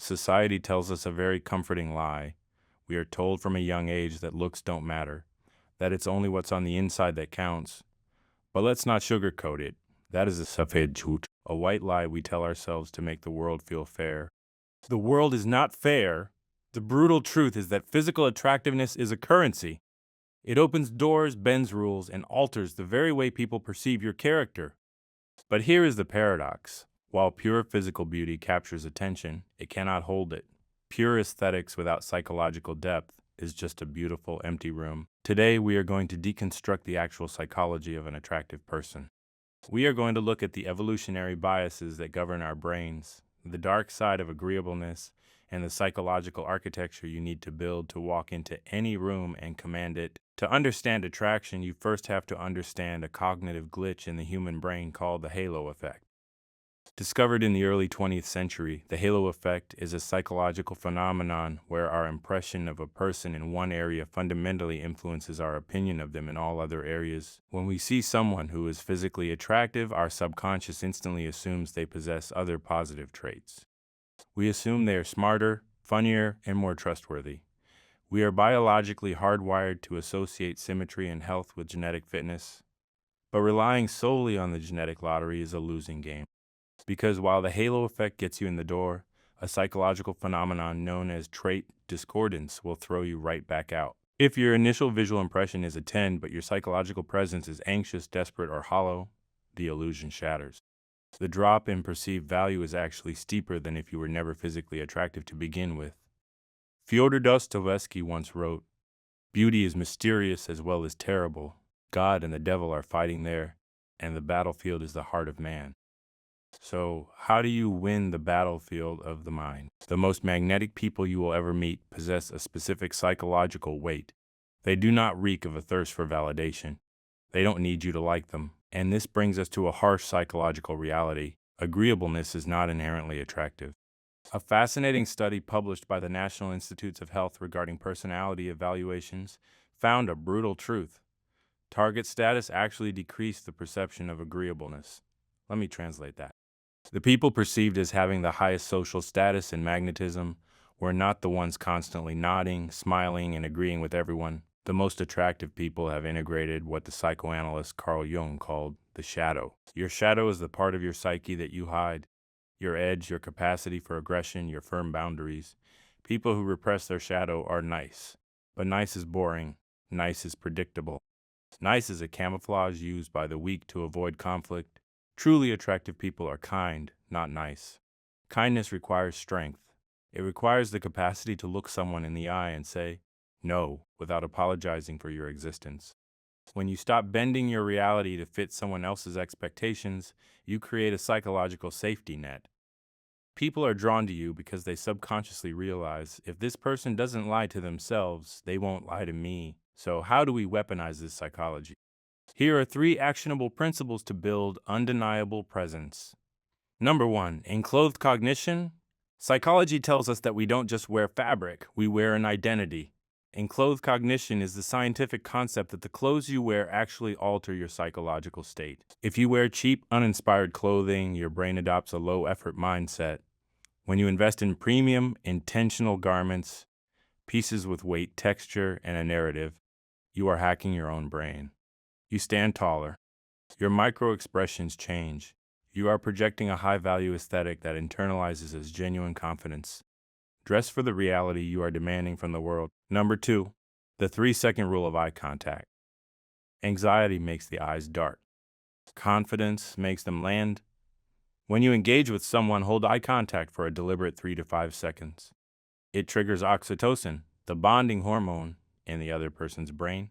Society tells us a very comforting lie. We are told from a young age that looks don't matter, that it's only what's on the inside that counts. But let's not sugarcoat it. That is a Safed Jhooth, a white lie we tell ourselves to make the world feel fair. The world is not fair. The brutal truth is that physical attractiveness is a currency. It opens doors, bends rules, and alters the very way people perceive your character. But here is the paradox. While pure physical beauty captures attention, it cannot hold it. Pure aesthetics without psychological depth is just a beautiful, empty room. Today, we are going to deconstruct the actual psychology of an attractive person. We are going to look at the evolutionary biases that govern our brains, the dark side of agreeableness, and the psychological architecture you need to build to walk into any room and command it. To understand attraction, you first have to understand a cognitive glitch in the human brain called the halo effect. Discovered in the early 20th century, the halo effect is a psychological phenomenon where our impression of a person in one area fundamentally influences our opinion of them in all other areas. When we see someone who is physically attractive, our subconscious instantly assumes they possess other positive traits. We assume they are smarter, funnier, and more trustworthy. We are biologically hardwired to associate symmetry and health with genetic fitness, but relying solely on the genetic lottery is a losing game. Because while the halo effect gets you in the door, a psychological phenomenon known as trait discordance will throw you right back out. If your initial visual impression is a 10, but your psychological presence is anxious, desperate, or hollow, the illusion shatters. The drop in perceived value is actually steeper than if you were never physically attractive to begin with. Fyodor Dostoevsky once wrote, "Beauty is mysterious as well as terrible. God and the devil are fighting there, and the battlefield is the heart of man." So, how do you win the battlefield of the mind? The most magnetic people you will ever meet possess a specific psychological weight. They do not reek of a thirst for validation. They don't need you to like them. And this brings us to a harsh psychological reality. Agreeableness is not inherently attractive. A fascinating study published by the National Institutes of Health regarding personality evaluations found a brutal truth. Target status actually decreased the perception of agreeableness. Let me translate that. The people perceived as having the highest social status and magnetism were not the ones constantly nodding, smiling, and agreeing with everyone. The most attractive people have integrated what the psychoanalyst Carl Jung called the shadow. Your shadow is the part of your psyche that you hide. Your edge, your capacity for aggression, your firm boundaries. People who repress their shadow are nice. But nice is boring. Nice is predictable. Nice is a camouflage used by the weak to avoid conflict. Truly attractive people are kind, not nice. Kindness requires strength. It requires the capacity to look someone in the eye and say, no, without apologizing for your existence. When you stop bending your reality to fit someone else's expectations, you create a psychological safety net. People are drawn to you because they subconsciously realize, if this person doesn't lie to themselves, they won't lie to me. So how do we weaponize this psychology? Here are 3 actionable principles to build undeniable presence. Number 1, enclothed cognition. Psychology tells us that we don't just wear fabric, we wear an identity. Enclothed cognition is the scientific concept that the clothes you wear actually alter your psychological state. If you wear cheap, uninspired clothing, your brain adopts a low-effort mindset. When you invest in premium, intentional garments, pieces with weight, texture, and a narrative, you are hacking your own brain. You stand taller. Your micro-expressions change. You are projecting a high-value aesthetic that internalizes as genuine confidence. Dress for the reality you are demanding from the world. Number 2, the 3-second rule of eye contact. Anxiety makes the eyes dart. Confidence makes them land. When you engage with someone, hold eye contact for a deliberate 3 to 5 seconds. It triggers oxytocin, the bonding hormone, in the other person's brain.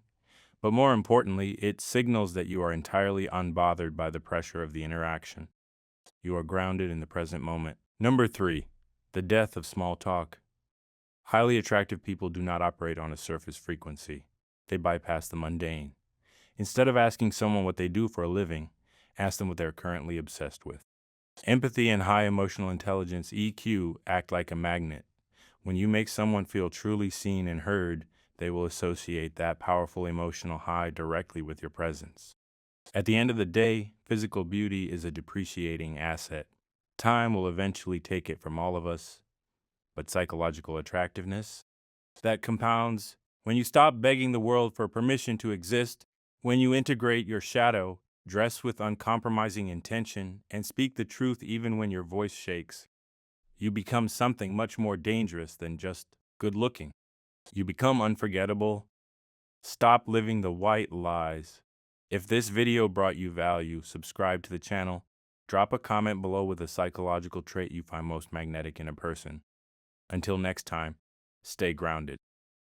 But more importantly, it signals that you are entirely unbothered by the pressure of the interaction. You are grounded in the present moment. Number 3, the death of small talk. Highly attractive people do not operate on a surface frequency. They bypass the mundane. Instead of asking someone what they do for a living, ask them what they're currently obsessed with. Empathy and high emotional intelligence, EQ, act like a magnet. When you make someone feel truly seen and heard, they will associate that powerful emotional high directly with your presence. At the end of the day, physical beauty is a depreciating asset. Time will eventually take it from all of us, but psychological attractiveness that compounds when you stop begging the world for permission to exist, when you integrate your shadow, dress with uncompromising intention, and speak the truth even when your voice shakes. You become something much more dangerous than just good looking. You become unforgettable. Stop living the white lies. If this video brought you value, subscribe to the channel. Drop a comment below with a psychological trait you find most magnetic in a person. Until next time, stay grounded.